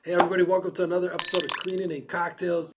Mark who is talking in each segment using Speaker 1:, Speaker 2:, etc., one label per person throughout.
Speaker 1: Hey everybody, welcome to another episode of Cleaning and Cocktails.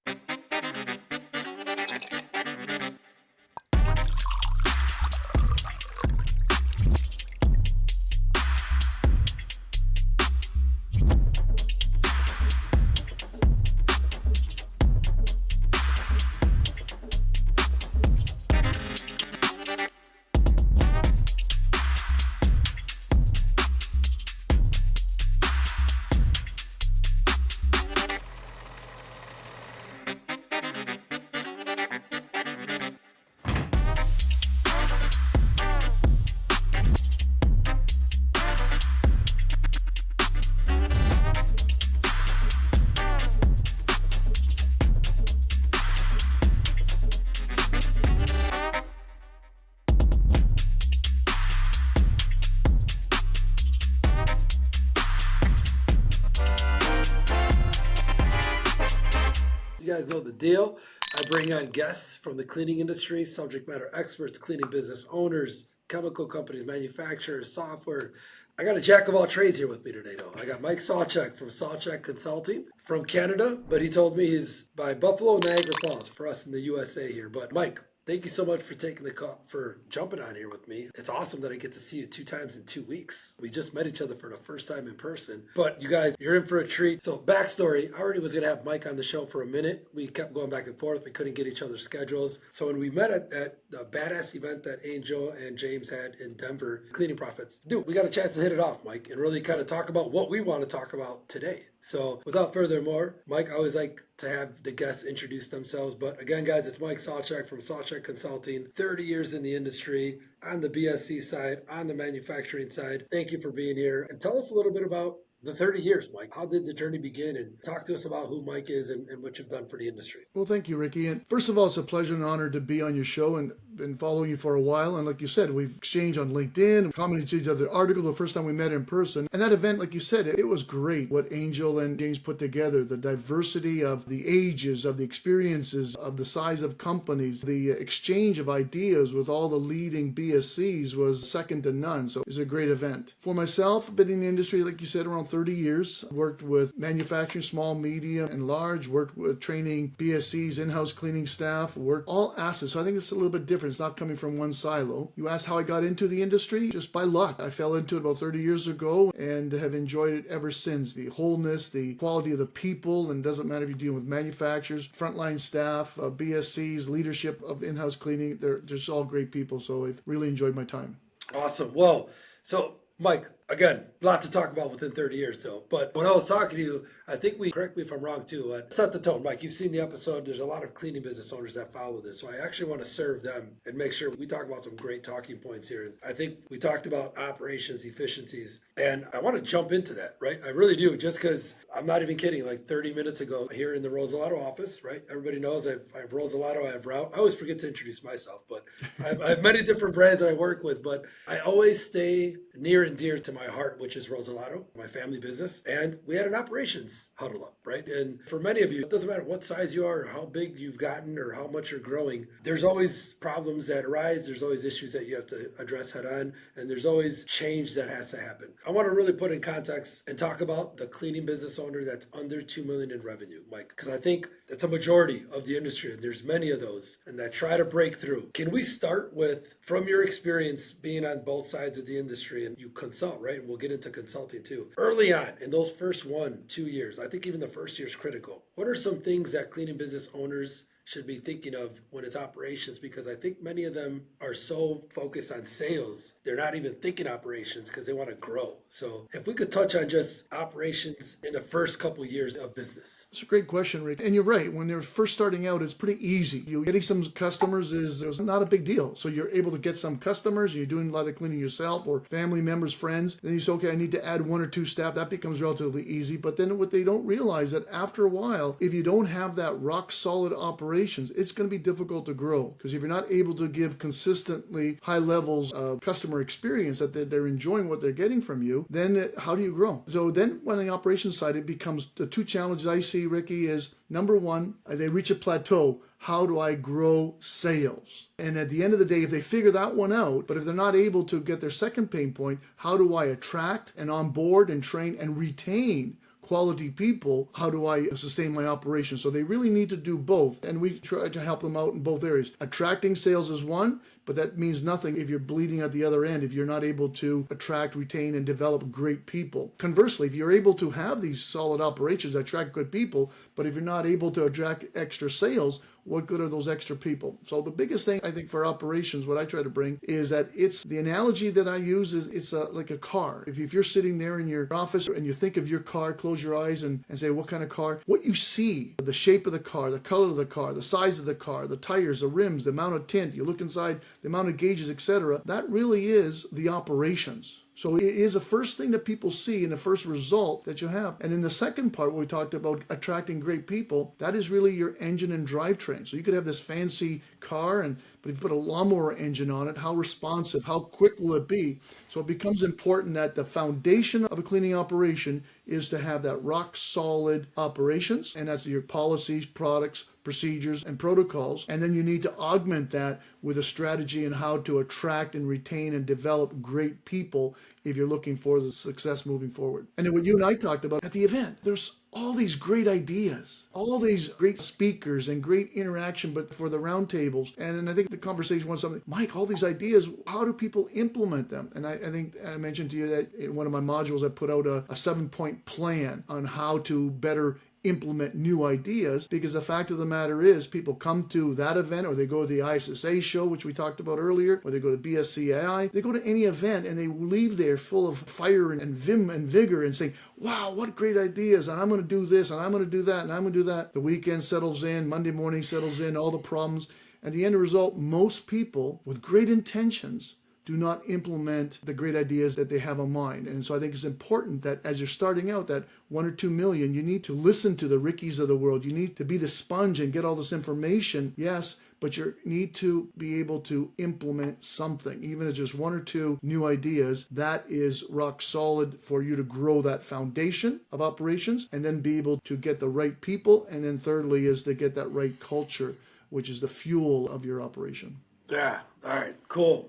Speaker 1: You guys know the deal. I bring on guests from the cleaning industry, subject matter experts, cleaning business owners, chemical companies, manufacturers, software. I got a jack of all trades here with me today, though. I got Mike Sawchuk from Sawchuk Consulting from Canada, but he told me he's by Buffalo, Niagara Falls for us in the USA here. But Mike, thank you so much for taking the call, for jumping on here with me. It's awesome that I get to see you 2 times in 2 weeks. We just met each other for the first time in person, but you guys, you're in for a treat. So backstory, I already was gonna have Mike on the show for a minute. We kept going back and forth. We couldn't get each other's schedules. So when we met at the badass event that Angel and James had in Denver, Cleaning Profits, dude, we got a chance to hit it off, Mike, and really kind of talk about what we want to talk about today. So without further more, Mike, I always like to have the guests introduce themselves. But again, guys, it's Mike Sawchuk from Sawchuk Consulting, 30 years in the industry, on the BSC side, on the manufacturing side. Thank you for being here. And tell us a little bit about the 30 years, Mike. How did the journey begin? And talk to us about who Mike is and what you've done for the industry.
Speaker 2: Well, thank you, Ricky. And first of all, it's a pleasure and honor to be on your show and been following you for a while. And like you said, we've exchanged on LinkedIn, commented each other articles the first time we met in person. And that event, like you said, it was great what Angel and James put together. The diversity of the ages, of the experiences, of the size of companies, the exchange of ideas with all the leading BSCs was second to none. So it was a great event. For myself, I've been in the industry, like you said, around 30 years. Worked with manufacturing, small, medium, and large. Worked with training BSCs, in-house cleaning staff. Worked all assets. So I think it's a little bit different. It's not coming from one silo. You asked how I got into the industry? Just by luck. I fell into it about 30 years ago and have enjoyed it ever since. The wholeness, the quality of the people, and it doesn't matter if you're dealing with manufacturers, frontline staff, BSCs, leadership of in-house cleaning. They're just all great people. So I've really enjoyed my time.
Speaker 1: Awesome. Well, so Mike, again, a lot to talk about within 30 years, though. But when I was talking to you, I think correct me if I'm wrong, too, set the tone. Mike, you've seen the episode. There's a lot of cleaning business owners that follow this. So I actually want to serve them and make sure we talk about some great talking points here. And I think we talked about operations, efficiencies, and I want to jump into that, right? I really do, just because I'm not even kidding. Like 30 minutes ago here in the Rosalado office, right? Everybody knows I have Rosalado, I have Route. I always forget to introduce myself, but I have many different brands that I work with, but I always stay near and dear to my heart, which is Rosalado, my family business. And we had an operations huddle up, right? And for many of you, it doesn't matter what size you are or how big you've gotten or how much you're growing, there's always problems that arise. There's always issues that you have to address head on. And there's always change that has to happen. I want to really put in context and talk about the cleaning business owner that's under 2 million in revenue, Mike, because I think that's a majority of the industry. There's many of those and that try to break through. Can we start with, from your experience being on both sides of the industry, and you consult, right? And we'll get into consulting too. Early on, in those first 1-2 years, I think even the first year is critical. What are some things that cleaning business owners should be thinking of when it's operations? Because I think many of them are so focused on sales, they're not even thinking operations because they want to grow. So if we could touch on just operations in the first couple of years of business.
Speaker 2: It's a great question, Rick. And you're right. When they're first starting out, it's pretty easy. You getting some customers is not a big deal. So you're able to get some customers. You're doing a lot of cleaning yourself or family members, friends. Then you say, okay, I need to add 1 or 2 staff. That becomes relatively easy. But then what they don't realize that after a while, if you don't have that rock solid operation, it's going to be difficult to grow, because if you're not able to give consistently high levels of customer experience that they're enjoying what they're getting from you, then how do you grow? So then on the operations side, it becomes the 2 challenges I see, Ricky, is number 1, they reach a plateau. How do I grow sales? And at the end of the day, if they figure that one out, but if they're not able to get their second pain point, how do I attract and onboard and train and retain quality people, how do I sustain my operation? So they really need to do both. And we try to help them out in both areas. Attracting sales is one, but that means nothing if you're bleeding at the other end, if you're not able to attract, retain, and develop great people. Conversely, if you're able to have these solid operations, attract good people, but if you're not able to attract extra sales, what good are those extra people? So the biggest thing I think for operations, what I try to bring is that it's the analogy that I use is it's like a car. If you're sitting there in your office and you think of your car, close your eyes and say, what kind of car? What you see, the shape of the car, the color of the car, the size of the car, the tires, the rims, the amount of tint, you look inside, the amount of gauges, etc. That really is the operations. So it is the first thing that people see and the first result that you have. And in the second part, where we talked about attracting great people, that is really your engine and drivetrain. So you could have this fancy car, but if you put a lawnmower engine on it, how responsive, how quick will it be? So it becomes important that the foundation of a cleaning operation is to have that rock solid operations, and that's your policies, products, procedures, and protocols. And then you need to augment that with a strategy on how to attract and retain and develop great people if you're looking for the success moving forward. And then what you and I talked about at the event, there's all these great ideas, all these great speakers and great interaction, but for the roundtables. And I think the conversation was something, Mike, all these ideas, how do people implement them? And I think I mentioned to you that in one of my modules, I put out a 7-point plan on how to better implement new ideas, because the fact of the matter is people come to that event or they go to the ISSA show, which we talked about earlier, or they go to BSCAI, they go to any event and they leave there full of fire and vim and vigor and saying, wow, what great ideas, and I'm going to do this and I'm going to do that and I'm going to do that. The weekend settles in, Monday morning settles in, all the problems. And the end result, most people with great intentions do not implement the great ideas that they have in mind. And so I think it's important that as you're starting out, that 1 or 2 million, you need to listen to the Rickies of the world. You need to be the sponge and get all this information, yes, but you need to be able to implement something, even if it's just 1 or 2 new ideas. That is rock solid for you to grow that foundation of operations and then be able to get the right people. And then thirdly is to get that right culture, which is the fuel of your operation.
Speaker 1: Yeah. All right. Cool.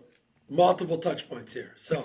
Speaker 1: Multiple touch points here. So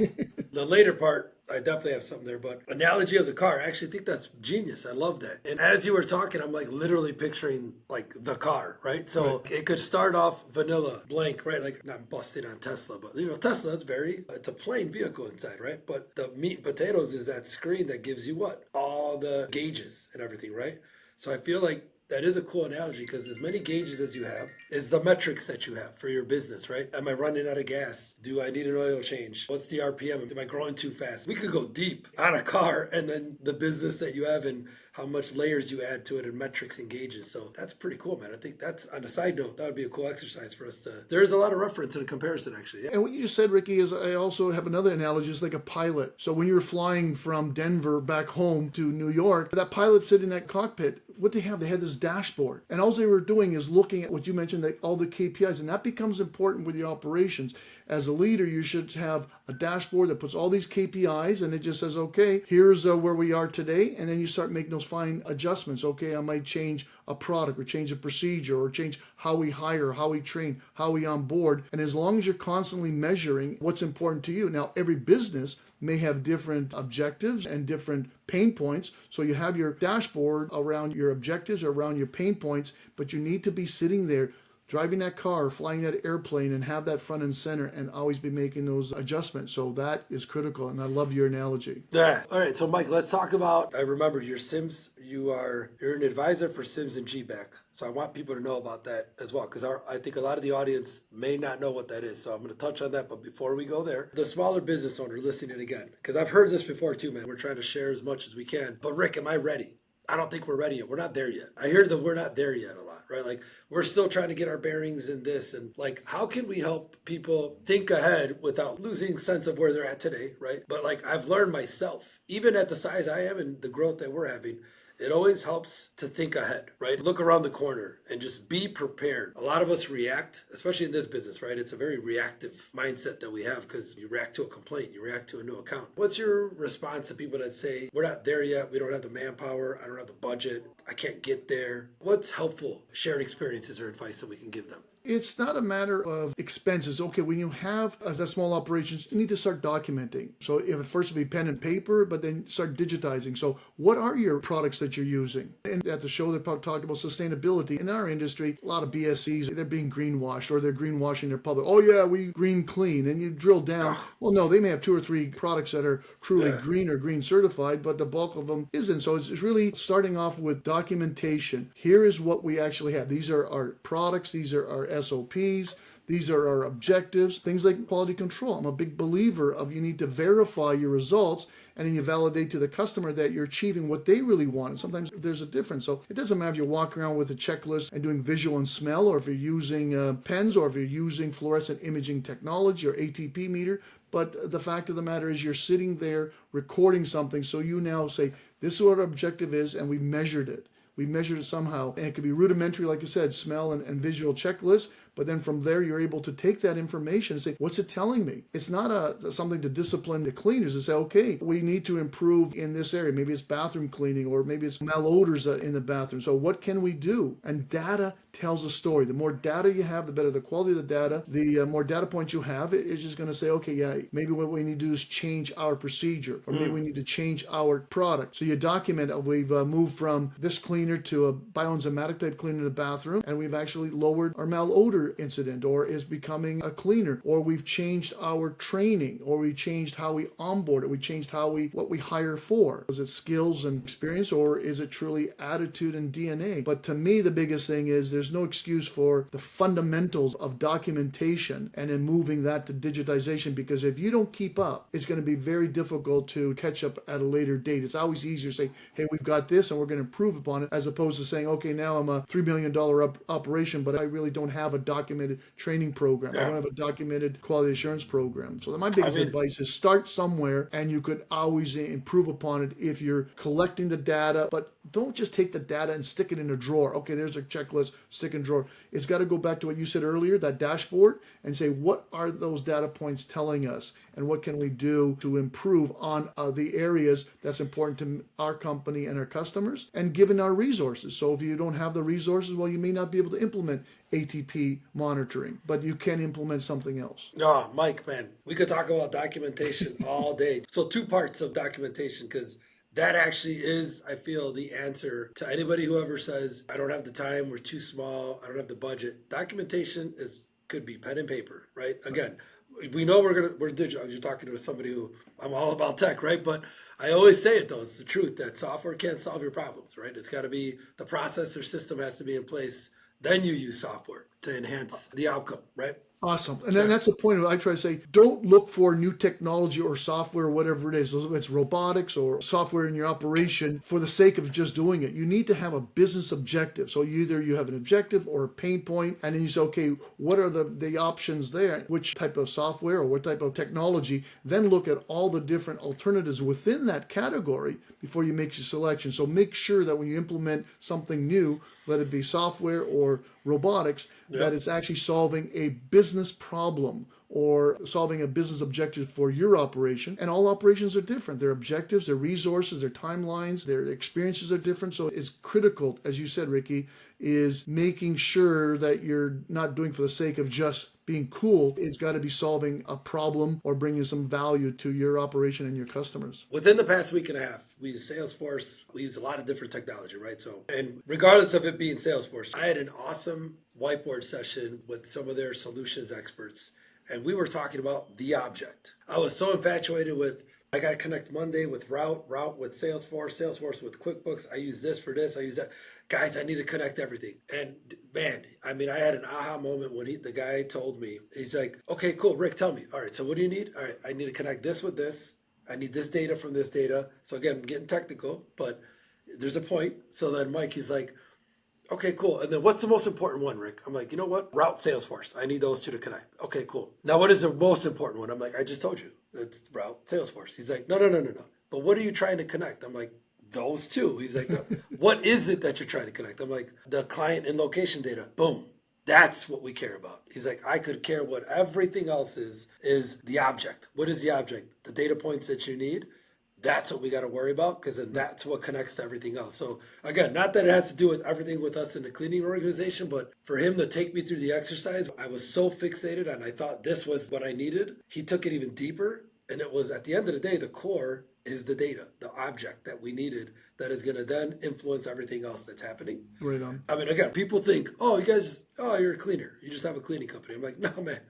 Speaker 1: the later part, I definitely have something there, but analogy of the car, I actually think that's genius. I love that. And as you were talking, I'm like literally picturing like the car, right? So it could start off vanilla, blank, right? Like not busting on Tesla, but Tesla, it's a plain vehicle inside, right? But the meat and potatoes is that screen that gives you what? All the gauges and everything, right? So I feel like that is a cool analogy, because as many gauges as you have is the metrics that you have for your business, right? Am I running out of gas? Do I need an oil change? What's the RPM? Am I growing too fast? We could go deep on a car, and then the business that you have and how much layers you add to it and metrics and gauges. So that's pretty cool, man. I think that's, on a side note, that would be a cool exercise for us to, there's a lot of reference and a comparison actually. Yeah.
Speaker 2: And what you just said, Ricky, is I also have another analogy. It's like a pilot. So when you were flying from Denver back home to New York, that pilot sitting in that cockpit, what they have, they had this dashboard. And all they were doing is looking at what you mentioned, all the KPIs. And that becomes important with your operations. As a leader, you should have a dashboard that puts all these KPIs, and it just says, okay, here's where we are today. And then you start making those fine adjustments. Okay, I might change a product or change a procedure or change how we hire, how we train, how we onboard. And as long as you're constantly measuring what's important to you. Now, every business may have different objectives and different pain points. So you have your dashboard around your objectives or around your pain points, but you need to be sitting there driving that car, flying that airplane, and have that front and center and always be making those adjustments. So that is critical, and I love your analogy.
Speaker 1: Yeah. All right. So Mike, let's talk about, I remember your Sims, you're an advisor for Sims and GBAC. So I want people to know about that as well, because I think a lot of the audience may not know what that is. So I'm going to touch on that. But before we go there, the smaller business owner listening again, because I've heard this before too, man. We're trying to share as much as we can. But Rick, am I ready? I don't think we're ready yet. We're not there yet. I hear that we're not there yet a lot, right? Like we're still trying to get our bearings in this, and like, how can we help people think ahead without losing sense of where they're at today, right? But like I've learned myself, even at the size I am and the growth that we're having, it always helps to think ahead, right? Look around the corner and just be prepared. A lot of us react, especially in this business, right? It's a very reactive mindset that we have because you react to a complaint, you react to a new account. What's your response to people that say, we're not there yet, we don't have the manpower, I don't have the budget, I can't get there? What's helpful shared experiences or advice that we can give them?
Speaker 2: It's not a matter of expenses. Okay, when you have a small operations, you need to start documenting. So if at first it'd be pen and paper, but then start digitizing. So what are your products that you're using? And at the show, they talked about sustainability. In our industry, a lot of BSCs, they're being greenwashed or they're greenwashing their public. Oh yeah, we green clean. And you drill down. Well, no, they may have 2 or 3 products that are truly green or green certified, but the bulk of them isn't. So it's really starting off with documentation. Here is what we actually have. These are our products. These are our SOPs. These are our objectives, things like quality control. I'm a big believer of you need to verify your results and then you validate to the customer that you're achieving what they really want. And sometimes there's a difference. So it doesn't matter if you're walking around with a checklist and doing visual and smell, or if you're using pens, or if you're using fluorescent imaging technology or ATP meter. But the fact of the matter is you're sitting there recording something. So you now say, this is what our objective is, and we measured it. We measured it somehow. And it could be rudimentary, like you said, smell and visual checklists. But then from there, you're able to take that information and say, what's it telling me? It's not something to discipline the cleaners and say, okay, we need to improve in this area. Maybe it's bathroom cleaning, or maybe it's malodors in the bathroom. So what can we do? And data tells a story. The more data you have, the better the quality of the data. The more data points you have, it's just going to say, okay, yeah, maybe what we need to do is change our procedure, or maybe we need to change our product. So you document, we've moved from this cleaner to a bioenzymatic type cleaner in the bathroom, and we've actually lowered our malodor incident, or is becoming a cleaner, or we've changed our training, or we changed how we onboard it, we changed what we hire for. Is it skills and experience, or is it truly attitude and DNA? But to me, the biggest thing is there's no excuse for the fundamentals of documentation and then moving that to digitization, because if you don't keep up, it's going to be very difficult to catch up at a later date. It's always easier to say, hey, we've got this and we're going to improve upon it, as opposed to saying, okay, now I'm a $3 million operation, but I really don't have a documented training program. I don't have a documented quality assurance program. So my biggest advice is start somewhere, and you could always improve upon it if you're collecting the data, but don't just take the data and stick it in a drawer. Okay, there's a checklist, stick in a drawer. It's got to go back to what you said earlier, that dashboard, and say, what are those data points telling us? And what can we do to improve on the areas that's important to our company and our customers, and given our resources. So if you don't have the resources, well, you may not be able to implement ATP monitoring, but you can implement something else.
Speaker 1: No, Mike, man, we could talk about documentation all day. So 2 parts of documentation, because that actually is, I feel, the answer to anybody who ever says, I don't have the time, we're too small, I don't have the budget. Documentation could be pen and paper, right? Again, we know we're digital. You're talking to somebody who, I'm all about tech, right? But I always say it though, it's the truth that software can't solve your problems, right? It's got to be, the process or system has to be in place. Then you use software to enhance the outcome, right?
Speaker 2: Awesome. And then that's the point I try to say, don't look for new technology or software or whatever it is. Whether it's robotics or software in your operation for the sake of just doing it. You need to have a business objective. So either you have an objective or a pain point, and then you say, okay, what are the options there? Which type of software or what type of technology? Then look at all the different alternatives within that category before you make your selection. So make sure that when you implement something new, let it be software or robotics, that is actually solving a business problem or solving a business objective for your operation. And all operations are different. Their objectives, their resources, their timelines, their experiences are different. So it's critical, as you said, Ricky, is making sure that you're not doing for the sake of just being cool. It's got to be solving a problem or bringing some value to your operation and your customers.
Speaker 1: Within the past week and a half, we use Salesforce. We use a lot of different technology, right? So, and regardless of it being Salesforce, I had an awesome whiteboard session with some of their solutions experts, and we were talking about the object. I was so infatuated with, I got to connect Monday with Route with Salesforce with QuickBooks. I use this for this. I use that. Guys, I need to connect everything. And man, I mean, I had an aha moment when the guy told me, he's like, okay, cool, Rick, tell me. All right, so what do you need? All right, I need to connect this with this. I need this data from this data. So again, I'm getting technical, but there's a point. So then Mike, he's like, okay, cool. And then what's the most important one, Rick? I'm like, you know what? Route, Salesforce. I need those 2 to connect. Okay, cool. Now, what is the most important one? I'm like, I just told you. It's Route, Salesforce. He's like, no. But what are you trying to connect? I'm like, those 2. He's like, what is it that you're trying to connect? I'm like, the client and location data. Boom. That's what we care about. He's like, I could care what everything else is the object. What is the object? The data points that you need. that's what we got to worry about, because then that's what connects to everything else. So again, not that it has to do with everything with us in the cleaning organization, but for him to take me through the exercise, I was so fixated and I thought this was what I needed. He took it even deeper. And it was, at the end of the day, the core is the data, the object that we needed that is going to then influence everything else that's happening.
Speaker 2: Right on.
Speaker 1: I mean, again, people think, oh, you guys, oh, you're a cleaner. You just have a cleaning company. I'm like, no, man,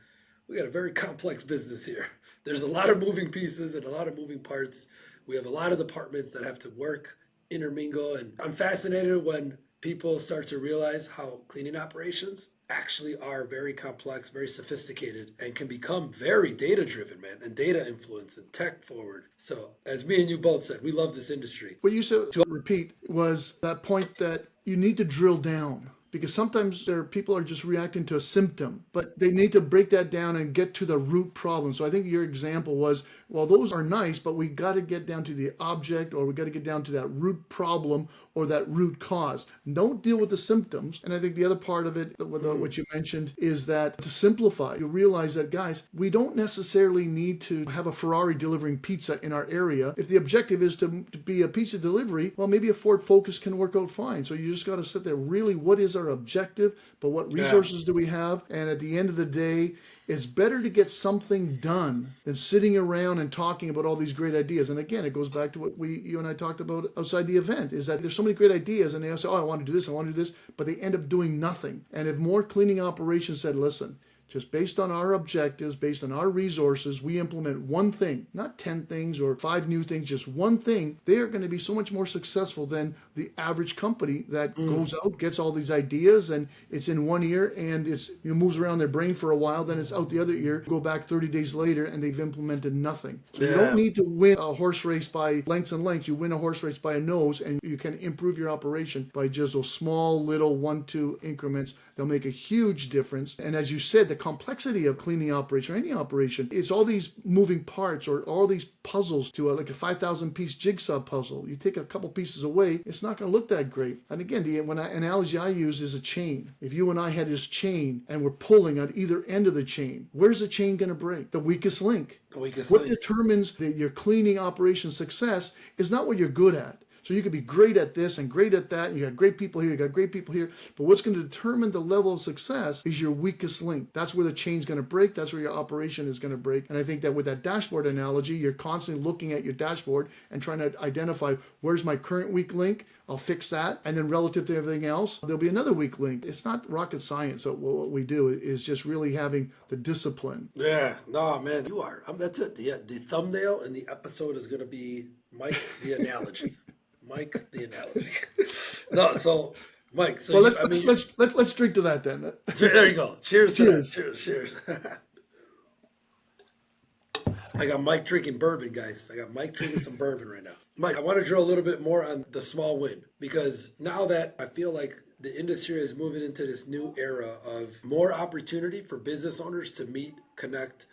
Speaker 1: we got a very complex business here. There's a lot of moving pieces and a lot of moving parts. We have a lot of departments that have to work, intermingle. And I'm fascinated when people start to realize how cleaning operations actually are very complex, very sophisticated, and can become very data driven, man, and data influence and tech forward. So as me and you both said, we love this industry.
Speaker 2: What you said, to repeat, was that point that you need to drill down. Because sometimes people are just reacting to a symptom, but they need to break that down and get to the root problem. So I think your example was, well, those are nice, but we got to get down to the object, or we got to get down to that root problem or that root cause. Don't deal with the symptoms. And I think the other part of it, with what you mentioned, is that to simplify, you realize that, guys, we don't necessarily need to have a Ferrari delivering pizza in our area. If the objective is to be a pizza delivery, well, maybe a Ford Focus can work out fine. So you just got to sit there, really, what is our objective, but what resources do we have? And at the end of the day, it's better to get something done than sitting around and talking about all these great ideas. And again, it goes back to what you and I talked about outside the event, is that there's so many great ideas and they say, oh, I want to do this, I want to do this, but they end up doing nothing. And if more cleaning operations said, listen, just based on our objectives, based on our resources, we implement one thing, not 10 things or 5 new things, just one thing, they are going to be so much more successful than the average company that goes out, gets all these ideas, and it's in one ear and it's moves around their brain for a while, then it's out the other ear, go back 30 days later and they've implemented nothing. So you don't need to win a horse race by lengths and lengths. You win a horse race by a nose, and you can improve your operation by just those small little 1-2 increments. They'll make a huge difference. And as you said, the complexity of cleaning operation or any operation, it's all these moving parts or all these puzzles to like a 5,000 piece jigsaw puzzle. You take a couple pieces away, it's not going to look that great. And again, the analogy I use is a chain. If you and I had this chain and we're pulling on either end of the chain, where's the chain going to break? The weakest link. What determines your cleaning operation success is not what you're good at. So you could be great at this and great at that, and you got great people here, you got great people here, but what's going to determine the level of success is your weakest link. That's where the chain's going to break, that's where your operation is going to break. And I think that with that dashboard analogy, you're constantly looking at your dashboard and trying to identify, where's my current weak link? I'll fix that. And then relative to everything else, there'll be another weak link. It's not rocket science. So what we do is just really having the discipline.
Speaker 1: Yeah, no, man, you are. That's it. The thumbnail and the episode is going to be Mike, the analogy. Mike, the analogy. No, so Mike. So
Speaker 2: well, let's drink to that then.
Speaker 1: There you go. Cheers. Cheers. I got Mike drinking bourbon, guys. I got Mike drinking some bourbon right now. Mike, I want to drill a little bit more on the small win, because now that I feel like the industry is moving into this new era of more opportunity for business owners to meet, connect,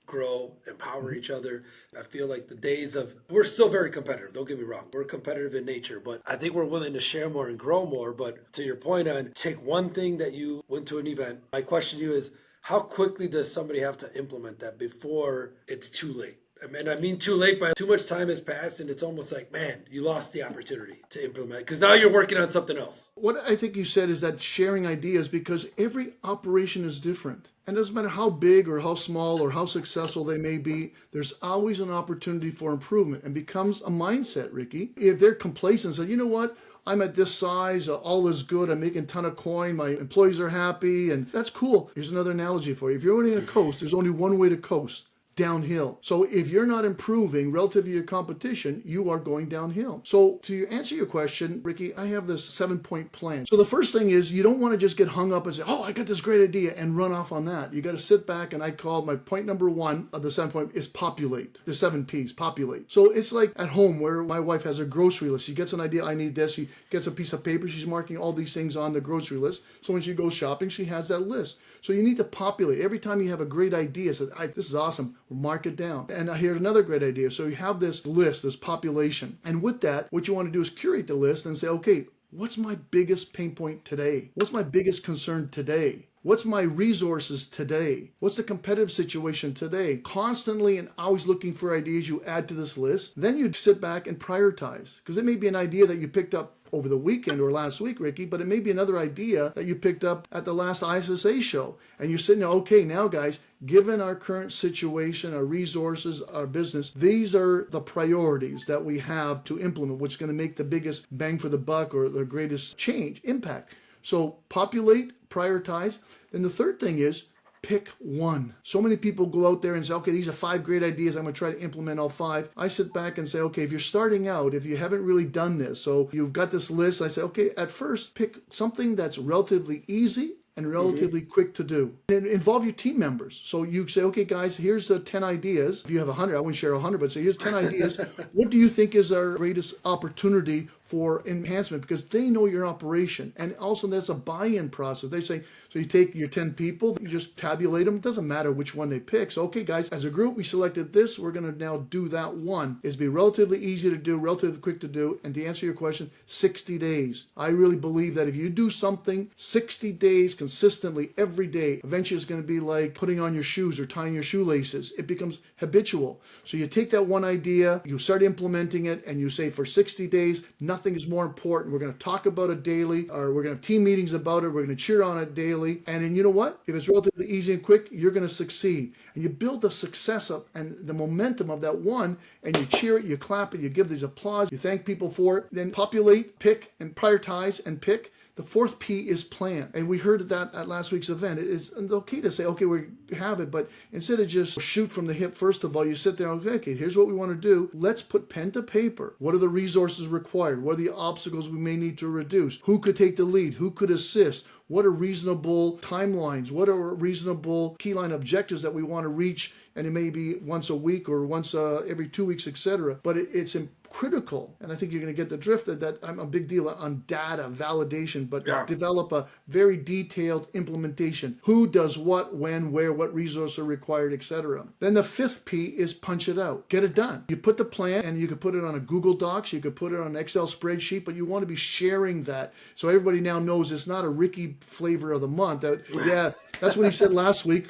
Speaker 1: grow, empower each other. I feel like the days of, we're still very competitive, don't get me wrong. We're competitive in nature, but I think we're willing to share more and grow more. But to your point on take one thing that you went to an event, my question to you is, how quickly does somebody have to implement that before it's too late? I mean too late, but too much time has passed and it's almost like, man, you lost the opportunity to implement, because now you're working on something else.
Speaker 2: What I think you said is that sharing ideas, because every operation is different. And it doesn't matter how big or how small or how successful they may be, there's always an opportunity for improvement, and becomes a mindset, Ricky. If they're complacent and say, you know what, I'm at this size, all is good, I'm making a ton of coin, my employees are happy, and that's cool. Here's another analogy for you. If you're only going to coast, there's only one way to coast. Downhill. So if you're not improving relative to your competition, you are going downhill. So to answer your question, Ricky, I have this 7-point plan. So the first thing is, you don't want to just get hung up and say, oh, I got this great idea, and run off on that. You got to sit back, and I call my point number 1 of the 7-point is populate. The 7 P's, populate. So it's like at home where my wife has a grocery list. She gets an idea, I need this. She gets a piece of paper, she's marking all these things on the grocery list. So when she goes shopping, she has that list. So you need to populate. Every time you have a great idea, say, this is awesome, mark it down. And I hear another great idea. So you have this list, this population. And with that, what you want to do is curate the list and say, okay, what's my biggest pain point today? What's my biggest concern today? What's my resources today? What's the competitive situation today? Constantly and always looking for ideas you add to this list. Then you sit back and prioritize, because it may be an idea that you picked up over the weekend or last week, Ricky, but it may be another idea that you picked up at the last ISSA show. And you're sitting there, okay, now guys, given our current situation, our resources, our business, these are the priorities that we have to implement, which is going to make the biggest bang for the buck or the greatest change, impact. So populate, prioritize. Then the third thing is pick one. So many people go out there and say, okay, these are 5 great ideas. I'm going to try to implement all 5. I sit back and say, okay, if you're starting out, if you haven't really done this, so you've got this list, I say, okay, at first pick something that's relatively easy and relatively quick to do. And involve your team members. So you say, okay, guys, here's 10 ideas. If you have 100, I wouldn't share 100, but say, here's 10 ideas. What do you think is our greatest opportunity for enhancement? Because they know your operation. And also that's a buy-in process. They say, so you take your 10 people, you just tabulate them. It doesn't matter which one they pick. So, okay, guys, as a group, we selected this. We're going to now do that one. It's be relatively easy to do, relatively quick to do. And to answer your question, 60 days. I really believe that if you do something 60 days consistently every day, eventually it's going to be like putting on your shoes or tying your shoelaces. It becomes habitual. So you take that one idea, you start implementing it, and you say for 60 days, nothing is more important. We're going to talk about it daily, or we're going to have team meetings about it. We're going to cheer on it daily. And then you know what? If it's relatively easy and quick, you're going to succeed. And you build the success up and the momentum of that one, and you cheer it, you clap it, you give these applause, you thank people for it. Then populate, pick, and prioritize and pick. The 4th P is plan. And we heard that at last week's event. It's okay to say, okay, we have it, but instead of just shoot from the hip, first of all, you sit there, okay, here's what we want to do. Let's put pen to paper. What are the resources required? What are the obstacles we may need to reduce? Who could take the lead? Who could assist? What are reasonable timelines? What are reasonable key line objectives that we want to reach? And it may be once a week or once every 2 weeks, etc. But it's critical, and I think you're going to get the drift that I'm a big deal on data validation, but develop a very detailed implementation. Who does what, when, where, what resources are required, etc. Then the 5th P is punch it out. Get it done. You put the plan, and you could put it on a Google Docs, you could put it on an Excel spreadsheet, but you want to be sharing that. So everybody now knows it's not a Ricky flavor of the month. That's what he said last week.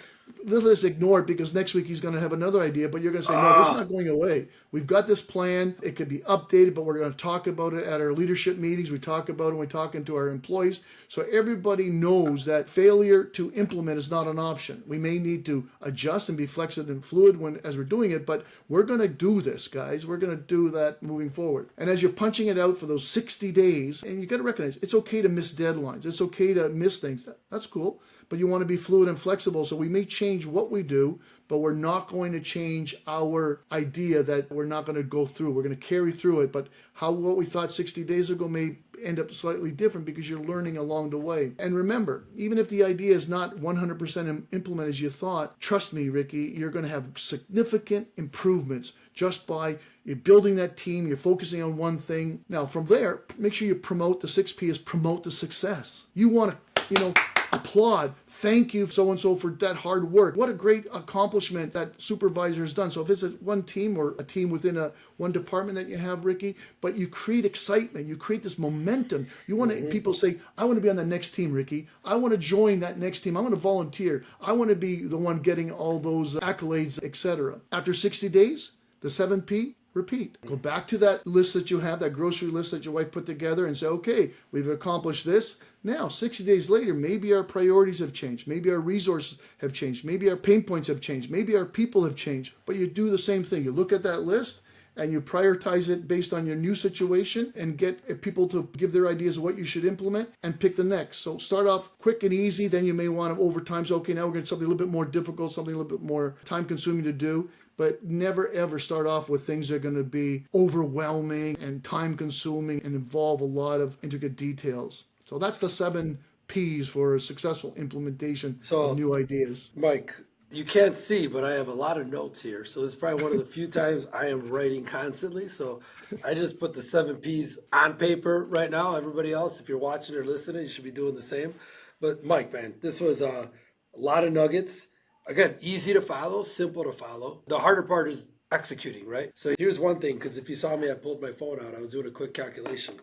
Speaker 2: Let's ignore it because next week he's going to have another idea, but you're going to say, no, this is not going away. We've got this plan. It could be updated, but we're going to talk about it at our leadership meetings. We talk about it when we're talking to our employees. So everybody knows that failure to implement is not an option. We may need to adjust and be flexible and fluid as we're doing it, but we're going to do this, guys. We're going to do that moving forward. And as you're punching it out for those 60 days, and you got to recognize it's okay to miss deadlines. It's okay to miss things. That's cool. But you want to be fluid and flexible. So we may change what we do, but we're not going to change our idea that we're not going to go through. We're going to carry through it. But what we thought 60 days ago may end up slightly different because you're learning along the way. And remember, even if the idea is not 100% implemented as you thought, trust me, Ricky, you're going to have significant improvements just by you're building that team, you're focusing on one thing. Now, from there, make sure you promote. The 6P is promote the success. You want to, applaud, thank you so-and-so for that hard work. What a great accomplishment that supervisor has done. So if it's one team or a team within one department that you have, Ricky, but you create excitement, you create this momentum. You want to, people say, I want to be on the next team, Ricky. I want to join that next team. I want to volunteer. I want to be the one getting all those accolades, etc. After 60 days, the 7P, repeat. Go back to that list that you have, that grocery list that your wife put together and say, okay, we've accomplished this. Now, 60 days later, maybe our priorities have changed. Maybe our resources have changed. Maybe our pain points have changed. Maybe our people have changed. But you do the same thing. You look at that list and you prioritize it based on your new situation and get people to give their ideas of what you should implement and pick the next. So start off quick and easy. Then you may want to over time say, okay, now we're going to something a little bit more difficult, something a little bit more time consuming to do. But never ever start off with things that are going to be overwhelming and time consuming and involve a lot of intricate details. So that's the 7 P's for a successful implementation of new ideas.
Speaker 1: Mike, you can't see, but I have a lot of notes here. So this is probably one of the few times I am writing constantly. So I just put the 7 P's on paper right now. Everybody else, if you're watching or listening, you should be doing the same. But Mike, man, this was a lot of nuggets. Again, easy to follow, simple to follow. The harder part is executing, right? So here's one thing, because if you saw me, I pulled my phone out. I was doing a quick calculation.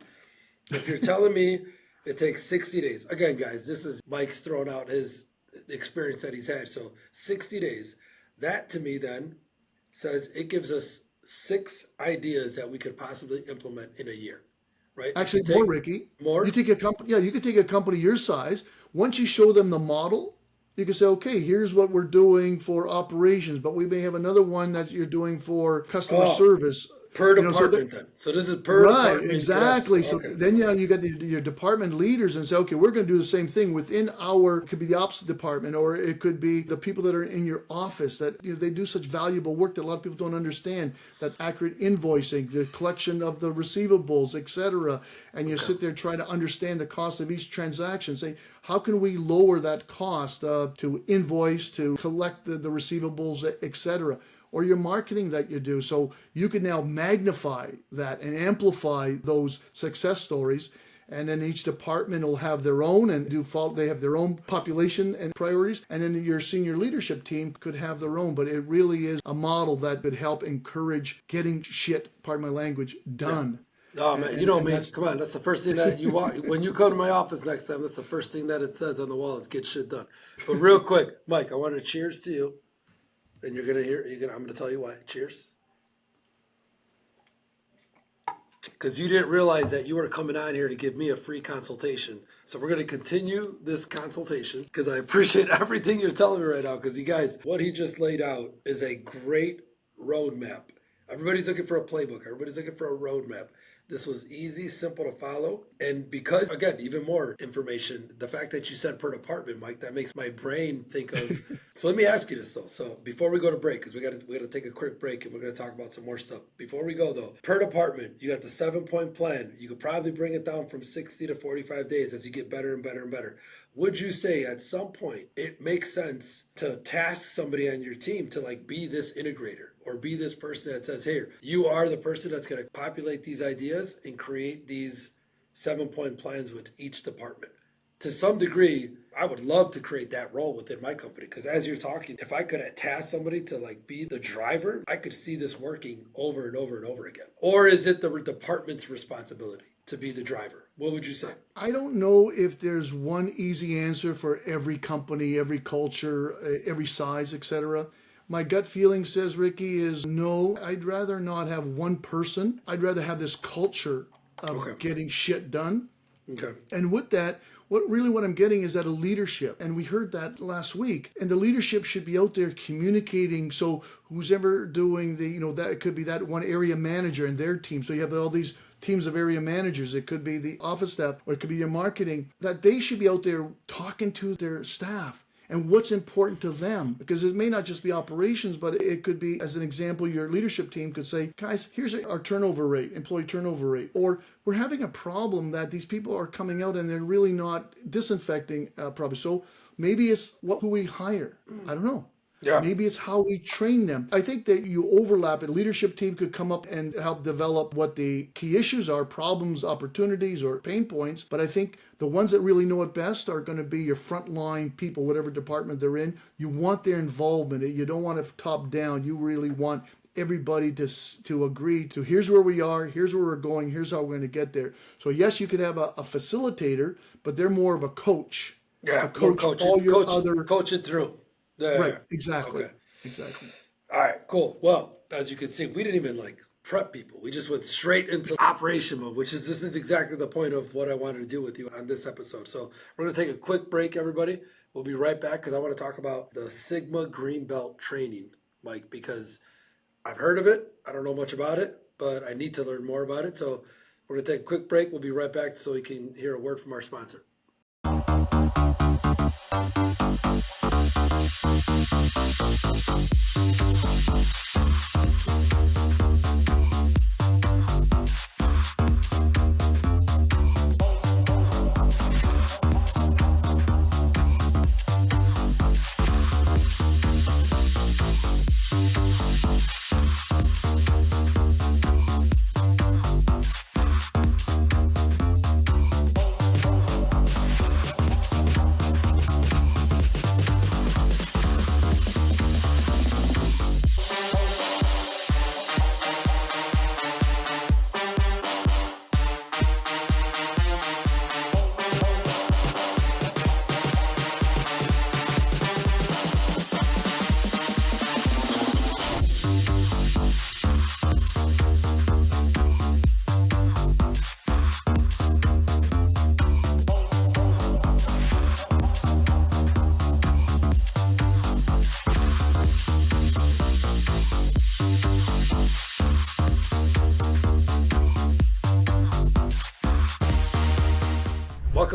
Speaker 1: If you're telling me it takes 60 days, again, guys, this is Mike's throwing out his experience that he's had. So 60 days. That to me then says it gives us 6 ideas that we could possibly implement in a year, right?
Speaker 2: Actually, more, Ricky.
Speaker 1: More?
Speaker 2: You take a company, yeah, you could take a company your size. Once you show them the model, you can say, okay, here's what we're doing for operations, but we may have another one that you're doing for customer service.
Speaker 1: Per department then. So this is per department.
Speaker 2: Right, exactly.
Speaker 1: Yes.
Speaker 2: So
Speaker 1: Okay.
Speaker 2: then you got your department leaders and say, okay, we're going to do the same thing within it could be the ops department, or it could be the people that are in your office that they do such valuable work that a lot of people don't understand, that accurate invoicing, the collection of the receivables, etc. And you sit there trying to understand the cost of each transaction, say, how can we lower that cost to invoice, to collect the receivables, etc., or your marketing that you do. So you can now magnify that and amplify those success stories. And then each department will have their own they have their own population and priorities. And then your senior leadership team could have their own. But it really is a model that could help encourage getting shit, pardon my language, done.
Speaker 1: Yeah. Oh man, me. Come on, that's the first thing that you want when you come to my office next time. That's the first thing that it says on the wall is get shit done. But real quick, Mike, I want to cheers to you. And I'm gonna tell you why. Cheers. Because you didn't realize that you were coming on here to give me a free consultation. So we're gonna continue this consultation because I appreciate everything you're telling me right now. Because you guys, what he just laid out is a great roadmap. Everybody's looking for a playbook. Everybody's looking for a roadmap. This was easy, simple to follow. And because, again, even more information, the fact that you said per department, Mike, that makes my brain think of. So let me ask you this, though. So before we go to break, because we got to take a quick break and we're going to talk about some more stuff. Before we go, though, per department, you got the 7-point plan. You could probably bring it down from 60 to 45 days as you get better and better and better. Would you say at some point it makes sense to task somebody on your team to be this integrator or be this person that says, hey, you are the person that's going to populate these ideas and create these 7-point plans with each department? To some degree, I would love to create that role within my company because as you're talking, if I could task somebody to be the driver, I could see this working over and over and over again. Or is it the department's responsibility to be the driver? What would you say?
Speaker 2: I don't know if there's one easy answer for every company, every culture, every size, etc. My gut feeling says, Ricky, is no. I'd rather not have one person. I'd rather have this culture of getting shit done.
Speaker 1: Okay.
Speaker 2: And with that, what I'm getting is that a leadership. And we heard that last week. And the leadership should be out there communicating. So who's ever doing that it could be that one area manager and their team. So you have all these teams of area managers. It could be the office staff, or it could be your marketing, that they should be out there talking to their staff and what's important to them. Because it may not just be operations, but it could be, as an example, your leadership team could say, guys, here's our turnover rate, employee turnover rate. Or we're having a problem that these people are coming out and they're really not disinfecting properly. So maybe it's who we hire. I don't know. Yeah. Maybe it's how we train them. I think that you overlap. A leadership team could come up and help develop what the key issues are, problems, opportunities, or pain points. But I think the ones that really know it best are going to be your frontline people, whatever department they're in. You want their involvement. You don't want it top down. You really want everybody to agree to, here's where we are, here's where we're going, here's how we're going to get there. So yes, you could have a facilitator, but they're more of a coach.
Speaker 1: Yeah,
Speaker 2: coach
Speaker 1: it through. Yeah,
Speaker 2: right, exactly.
Speaker 1: Okay.
Speaker 2: Exactly.
Speaker 1: All right, cool. Well, as you can see, we didn't even prep people. We just went straight into operation mode, this is exactly the point of what I wanted to do with you on this episode. So we're going to take a quick break, everybody. We'll be right back because I want to talk about the Sigma Green Belt training, Mike, because I've heard of it. I don't know much about it, but I need to learn more about it. So we're going to take a quick break. We'll be right back so we can hear a word from our sponsor.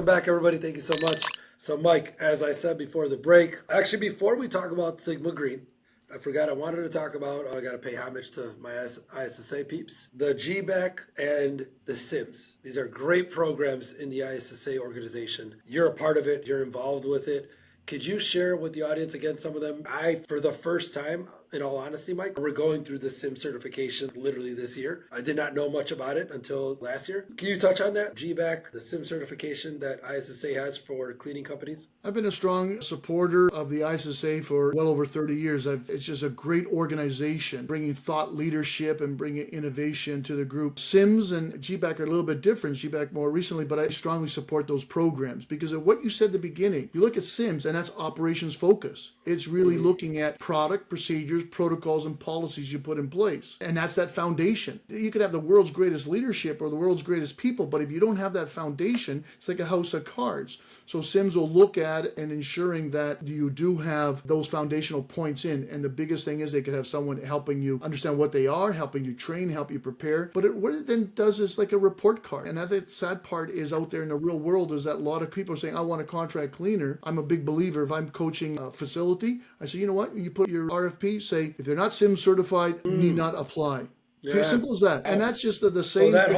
Speaker 1: back, everybody. Thank you so much. So, Mike, as I said before the break, actually, before we talk about Sigma Green, I forgot I wanted to talk about, I got to pay homage to my ISSA peeps, the GBAC and the SIMS. These are great programs in the ISSA organization. You're a part of it. You're involved with it. Could you share with the audience again some of them? For the first time, in all honesty, Mike, we're going through the SIM certification literally this year. I did not know much about it until last year. Can you touch on that? GBAC, the SIM certification that ISSA has for cleaning companies?
Speaker 2: I've been a strong supporter of the ISSA for well over 30 years. It's just a great organization, bringing thought leadership and bringing innovation to the group. SIMS and GBAC are a little bit different, GBAC more recently, but I strongly support those programs because of what you said at the beginning. You look at SIMS, and that's operations focus. It's really looking at product, procedures, protocols, and policies you put in place. And that's that foundation. You could have the world's greatest leadership or the world's greatest people, but if you don't have that foundation, it's like a house of cards. So SIMS will look at and ensuring that you do have those foundational points in. And the biggest thing is they could have someone helping you understand what they are, helping you train, help you prepare. But what it then does is like a report card. And I think the sad part is out there in the real world is that a lot of people are saying, I want a contract cleaner. I'm a big believer. If I'm coaching a facility, I say, you know what? You put your RFP, say, if they're not SIMS certified, you need not apply.
Speaker 1: Yeah.
Speaker 2: Okay, simple as that. And that's just the same
Speaker 1: so that
Speaker 2: thing.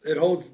Speaker 1: It holds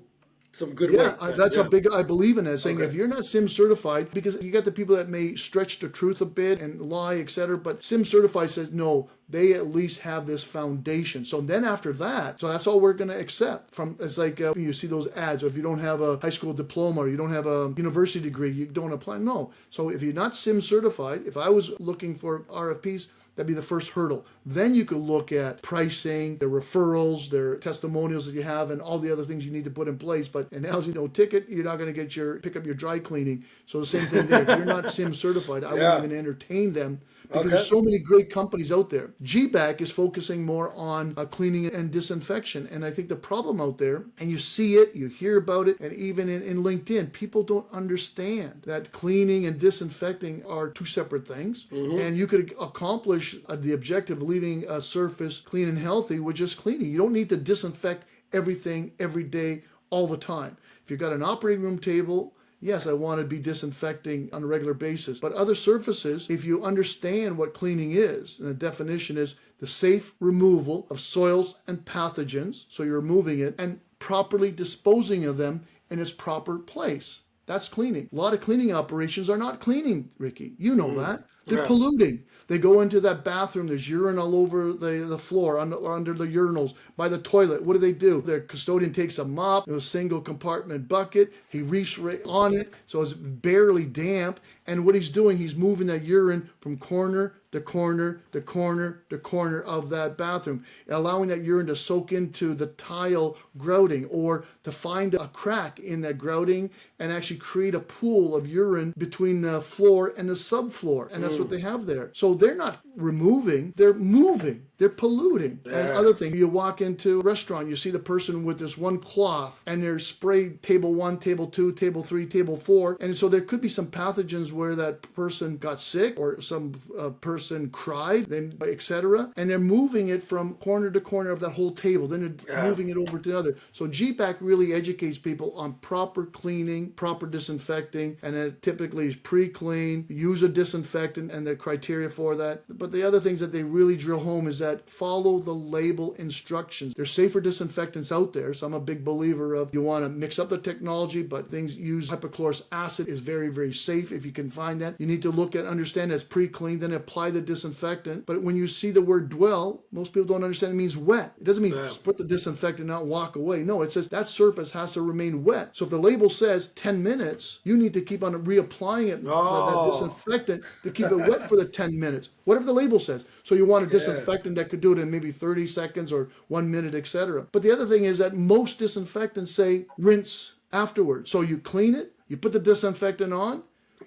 Speaker 1: some good
Speaker 2: Yeah,
Speaker 1: weight.
Speaker 2: that's how big I believe in it. Saying if you're not SIM certified, because you got the people that may stretch the truth a bit and lie, etc. But SIM certified says no, they at least have this foundation. So then after that, so that's all we're going to accept. From it's like you see those ads. Or if you don't have a high school diploma or you don't have a university degree, you don't apply. No. So if you're not SIM certified, if I was looking for RFPs, that'd be the first hurdle. Then you could look at pricing, their referrals, their testimonials that you have, and all the other things you need to put in place. But and as you know, ticket, you're not going to pick up your dry cleaning. So the same thing there. If you're not SIM certified, I wouldn't even entertain them because there's so many great companies out there. GBAC is focusing more on cleaning and disinfection. And I think the problem out there, and you see it, you hear about it, and even in LinkedIn, people don't understand that cleaning and disinfecting are two separate things. And you could accomplish the objective of leaving a surface clean and healthy with just cleaning. You don't need to disinfect everything every day all the time. If you've got an operating room table, yes, I want to be disinfecting on a regular basis. But other surfaces, if you understand what cleaning is, and the definition is the safe removal of soils and pathogens, so you're removing it, and properly disposing of them in its proper place. That's cleaning. A lot of cleaning operations are not cleaning, Ricky. You know that. They're polluting. They go into that bathroom, there's urine all over the floor, under the urinals, by the toilet. What do? Their custodian takes a mop, a single compartment bucket, he reefs right on it, so it's barely damp, and what he's doing, he's moving that urine from corner to corner to corner to corner of that bathroom, allowing that urine to soak into the tile grouting or to find a crack in that grouting and actually create a pool of urine between the floor and the subfloor. And that's what they have there. So they're not removing, they're moving. They're polluting. Yeah. And other thing, you walk into a restaurant, you see the person with this one cloth and they're sprayed table 1, table 2, table 3, table 4. And so there could be some pathogens where that person got sick or some person cried, then etc. And they're moving it from corner to corner of that whole table. Then they're moving it over to the other. So GBAC really educates people on proper cleaning, proper disinfecting, and it typically is pre-clean, use a disinfectant and the criteria for that. But the other things that they really drill home is that follow the label instructions. There's safer disinfectants out there, so I'm a big believer of you want to mix up the technology, but things use hypochlorous acid is very, very safe if you can find that. You need to look at, understand that's pre-cleaned, then apply the disinfectant. But when you see the word dwell, most people don't understand it means wet. It doesn't mean just put the disinfectant out and walk away. No, it says that surface has to remain wet. So if the label says 10 minutes, you need to keep on reapplying it, that disinfectant, to keep it wet for the 10 minutes. Whatever the label says. So you want a disinfectant that could do it in maybe 30 seconds or 1 minute, etc. But the other thing is that most disinfectants say rinse afterwards. So you clean it, you put the disinfectant on,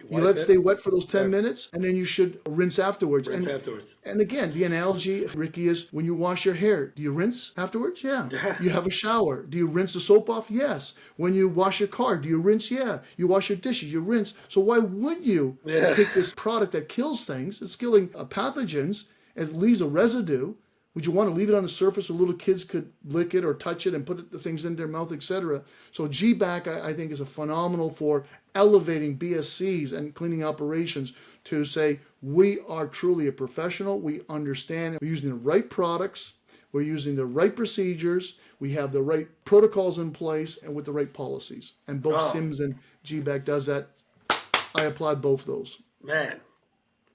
Speaker 2: you let it stay wet for those 10 minutes, and then you should rinse afterwards. And again, the analogy, Ricky, is when you wash your hair, do you rinse afterwards? Yeah. You have a shower. Do you rinse the soap off? Yes. When you wash your car, do you rinse? Yeah. You wash your dishes, you rinse. So why would you take this product that kills things, it's killing pathogens, and leaves a residue, Would you want to leave it on the surface so little kids could lick it or touch it and put the things in their mouth, etc.? So G-Back, I think, is a phenomenal for elevating BSCs and cleaning operations to say, we are truly a professional, we understand, we're using the right products, we're using the right procedures, we have the right protocols in place, and with the right policies. And both Sims and G-Back does that. I applaud both those.
Speaker 1: Man,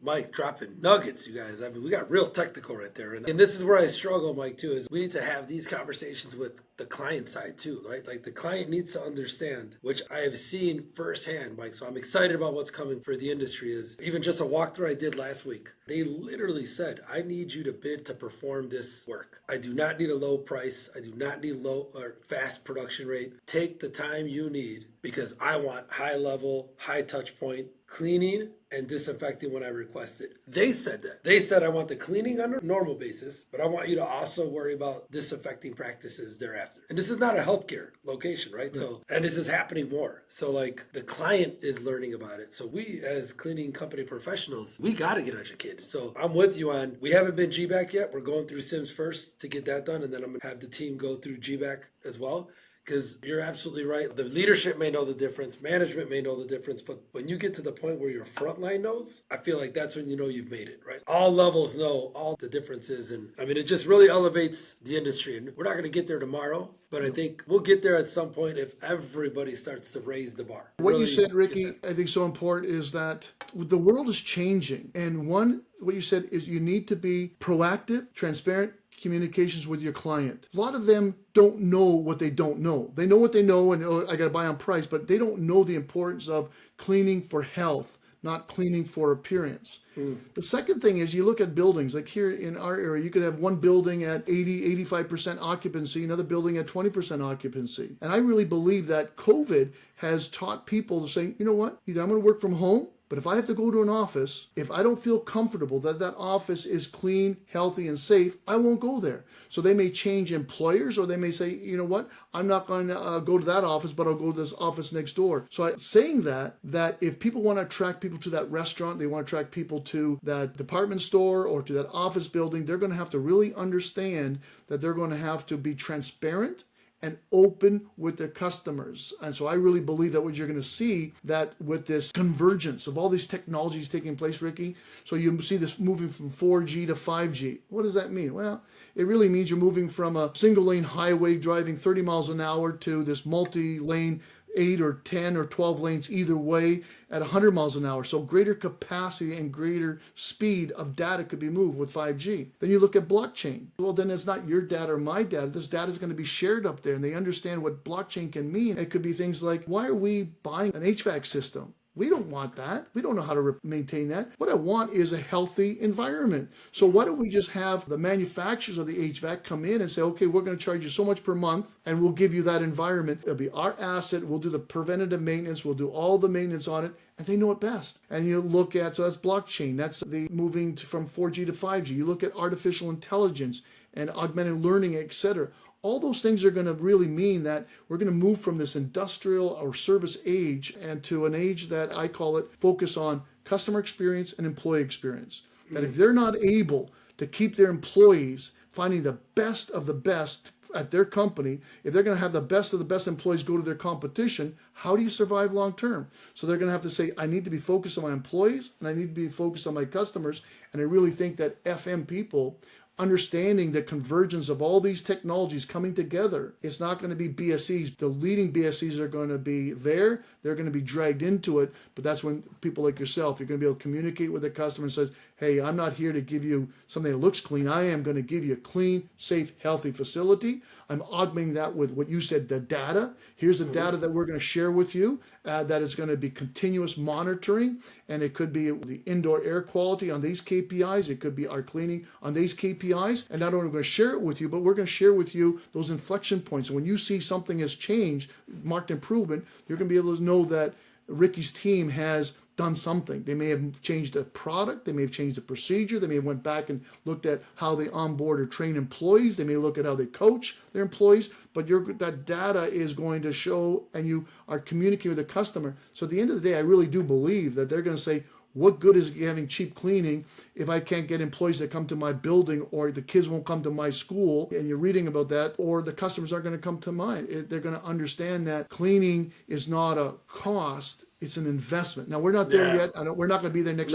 Speaker 1: Mike dropping nuggets, you guys. I mean, we got real technical right there. And this is where I struggle, Mike, too, is we need to have these conversations with the client side, too, right? Like the client needs to understand, which I have seen firsthand, Mike. So I'm excited about what's coming for the industry. Is even just a walkthrough I did last week. They literally said, I need you to bid to perform this work. I do not need a low price. I do not need low or fast production rate. Take the time you need because I want high level, high touch point cleaning and disinfecting when I request it. They said that. They said, I want the cleaning on a normal basis, but I want you to also worry about disinfecting practices thereafter. And this is not a healthcare location, right? So, and this is happening more. So like the client is learning about it. So we as cleaning company professionals, we got to get educated. So I'm with you on, we haven't been G-Back yet. We're going through Sims first to get that done. And then I'm going to have the team go through G-Back as well. Because you're absolutely right. The leadership may know the difference. Management may know the difference. But when you get to the point where your frontline knows, I feel like that's when you know you've made it, right? All levels know all the differences. And I mean, it just really elevates the industry. And we're not going to get there tomorrow, but I think we'll get there at some point if everybody starts to raise the bar.
Speaker 2: What you said, Ricky, I think so important is that the world is changing. And what you said is you need to be proactive, transparent, communications with your client. A lot of them don't know what they don't know. They know what they know and I got to buy on price, but they don't know the importance of cleaning for health, not cleaning for appearance. The second thing is you look at buildings, like here in our area, you could have one building at 80, 85% occupancy, another building at 20% occupancy. And I really believe that COVID has taught people to say, you know what, either I'm going to work from home, but if I have to go to an office, if I don't feel comfortable that that office is clean, healthy, and safe, I won't go there. So they may change employers or they may say, you know what, I'm not going to go to that office, but I'll go to this office next door. So saying that if people want to attract people to that restaurant, they want to attract people to that department store or to that office building, they're going to have to really understand that they're going to have to be transparent and open with their customers. And so I really believe that what you're going to see that with this convergence of all these technologies taking place, Ricky, so you see this moving from 4G to 5G. What does that mean? Well, it really means you're moving from a single lane highway driving 30 miles an hour to this multi-lane 8 or 10 or 12 lanes either way at 100 miles an hour. So greater capacity and greater speed of data could be moved with 5G. Then you look at blockchain. Well, then it's not your data or my data. This data is going to be shared up there and they understand what blockchain can mean. It could be things like, why are we buying an HVAC system? We don't want that. We don't know how to maintain that. What I want is a healthy environment. So why don't we just have the manufacturers of the HVAC come in and say, okay, we're going to charge you so much per month and we'll give you that environment. It'll be our asset. We'll do the preventative maintenance. We'll do all the maintenance on it. And they know it best. And you look at, so that's blockchain. That's the moving from 4G to 5G. You look at artificial intelligence and augmented learning, etc. All those things are going to really mean that we're going to move from this industrial or service age and to an age that I call it focus on customer experience and employee experience. That if they're not able to keep their employees finding the best of the best at their company, if they're going to have the best of the best employees go to their competition, how do you survive long term? So they're going to have to say, I need to be focused on my employees and I need to be focused on my customers. And I really think that FM people understanding the convergence of all these technologies coming together. It's not going to be BSCs. The leading BSCs are going to be there. They're going to be dragged into it. But that's when people like yourself, you're going to be able to communicate with the customer and says, hey, I'm not here to give you something that looks clean. I am going to give you a clean, safe, healthy facility. I'm augmenting that with what you said, the data. Here's the data that we're going to share with you. That is going to be continuous monitoring. And it could be the indoor air quality on these KPIs. It could be our cleaning on these KPIs. And not only are we going to share it with you, but we're going to share with you those inflection points. And when you see something has changed, marked improvement, you're going to be able to know that Ricky's team has done something. They may have changed a product, they may have changed a procedure, they may have went back and looked at how they onboard or train employees, they may look at how they coach their employees, but that data is going to show and you are communicating with the customer. So at the end of the day, I really do believe that they're going to say, what good is having cheap cleaning if I can't get employees that come to my building, or the kids won't come to my school, and you're reading about that, or the customers aren't going to come to mine. They're going to understand that cleaning is not a cost, it's an investment. Now, we're not there yet. We're not going to be there next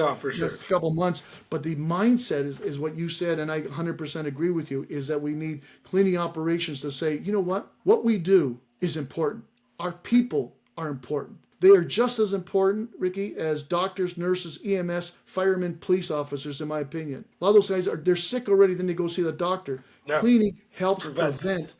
Speaker 2: couple months, but the mindset is what you said, and I 100% agree with you, is that we need cleaning operations to say, you know what we do is important. Our people are important. They are just as important, Ricky, as doctors, nurses, EMS, firemen, police officers, in my opinion. A lot of those guys they're sick already, then they go see the doctor. Yeah. Cleaning helps prevent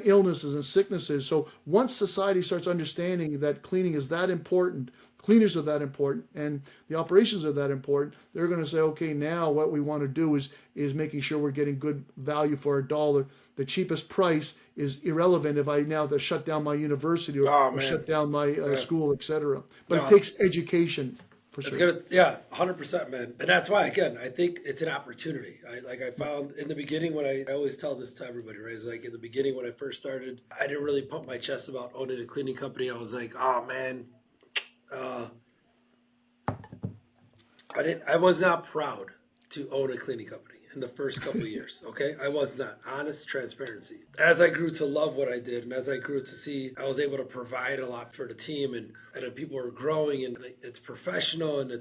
Speaker 2: illnesses and sicknesses. So once society starts understanding that cleaning is that important, cleaners are that important, and the operations are that important, they're going to say, okay, now what we want to do is making sure we're getting good value for our dollar. The cheapest price is irrelevant if I now have to shut down my university or shut down my school, etc. But it takes education. For sure.
Speaker 1: It's gonna, 100%, man. And that's why, again, I think it's an opportunity. I found in the beginning, when I always tell this to everybody, right? It's like in the beginning when I first started, I didn't really pump my chest about owning a cleaning company. I was like, oh man, I was not proud to own a cleaning company in the first couple of years, okay? I was not. Honest transparency. As I grew to love what I did, and as I grew to see I was able to provide a lot for the team, and people were growing, and it's professional, and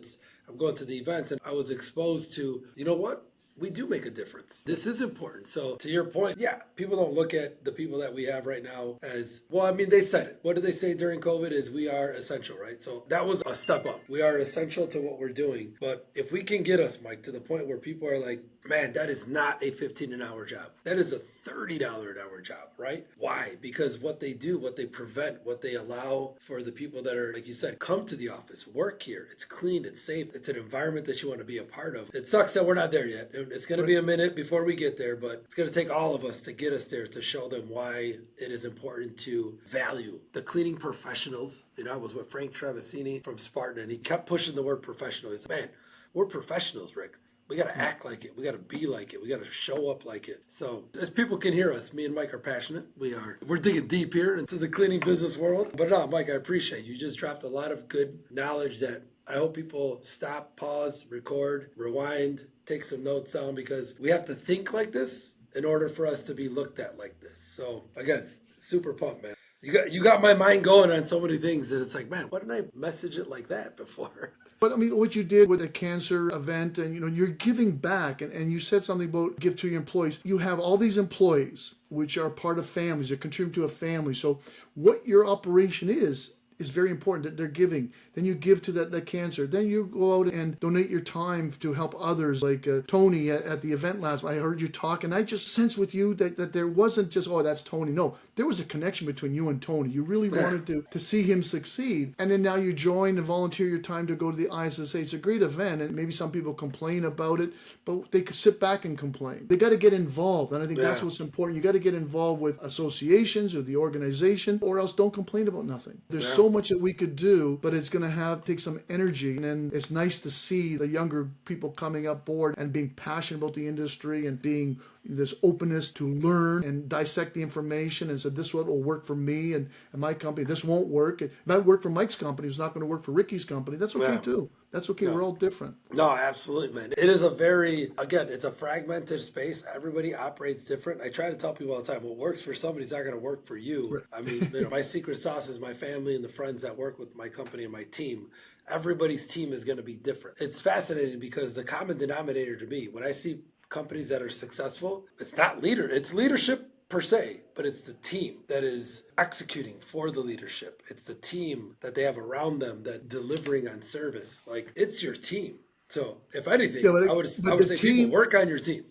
Speaker 1: I'm going to the events, and I was exposed to, you know what? We do make a difference. This is important. So to your point, people don't look at the people that we have right now as, well, I mean, they said it. What did they say during COVID is we are essential, right? So that was a step up. We are essential to what we're doing. But if we can get us, Mike, to the point where people are like, man, that is not a $15 an hour job. That is a $30 an hour job, right? Why? Because what they do, what they prevent, what they allow for the people that are, like you said, come to the office, work here. It's clean, it's safe, it's an environment that you want to be a part of. It sucks that we're not there yet. It's going to be a minute before we get there, but it's going to take all of us to get us there, to show them why it is important to value the cleaning professionals. You know, I was with Frank Travasini from Spartan, and he kept pushing the word professional. He said, man, we're professionals, Rick. We got to act like it. We got to be like it. We got to show up like it. So as people can hear us, me and Mike are passionate. We're digging deep here into the cleaning business world. But no, Mike, I appreciate you. You just dropped a lot of good knowledge that I hope people stop, pause, record, rewind, take some notes down, because we have to think like this in order for us to be looked at like this. So again, super pumped, man. You got my mind going on so many things that it's like, man, why didn't I message it like that before?
Speaker 2: But I mean, what you did with the cancer event, and you're giving back, and you said something about give to your employees. You have all these employees, which are part of families, you contribute to a family. So what your operation is very important, that they're giving. Then you give to that cancer. Then you go out and donate your time to help others, like Tony at the event last. I heard you talk, and I just sensed with you that there wasn't just, oh, that's Tony. No, there was a connection between you and Tony. You really wanted to see him succeed. And then now you join and volunteer your time to go to the ISSA. It's a great event, and maybe some people complain about it, but they could sit back and complain. They got to get involved, and I think that's what's important. You got to get involved with associations or the organization, or else don't complain about nothing. There's so much that we could do, but it's going to take some energy. And then it's nice to see the younger people coming up board and being passionate about the industry, and being this openness to learn and dissect the information, and said, this is what will work for me and my company. This won't work. It might work for Mike's company. It's not going to work for Ricky's company. That's okay too. That's okay. We're all different.
Speaker 1: No, absolutely, man. It is it's a fragmented space. Everybody operates different. I try to tell people all the time, what works for somebody is not going to work for you. Right. I mean, my secret sauce is my family and the friends that work with my company and my team. Everybody's team is going to be different. It's fascinating because the common denominator to me, when I see companies that are successful, it's leadership per se, but it's the team that is executing for the leadership. It's the team that they have around them that delivering on service. Like, it's your team. So if anything, I would say people work on your team.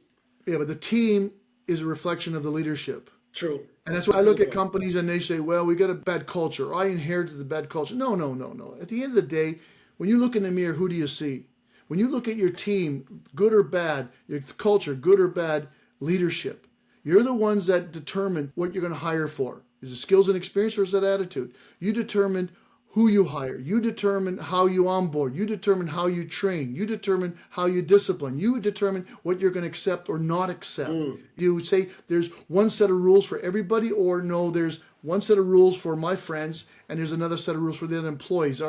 Speaker 2: Yeah, but the team is a reflection of the leadership.
Speaker 1: True.
Speaker 2: And that's why I look at companies and they say, well, we got a bad culture. I inherited the bad culture. No. At the end of the day, when you look in the mirror, who do you see? When you look at your team, good or bad, your culture, good or bad, leadership, you're the ones that determine what you're going to hire for. Is it skills and experience, or is that attitude? You determine who you hire. You determine how you onboard. You determine how you train. You determine how you discipline. You determine what you're going to accept or not accept. You would say there's one set of rules for everybody, or no, there's one set of rules for my friends and there's another set of rules for the other employees.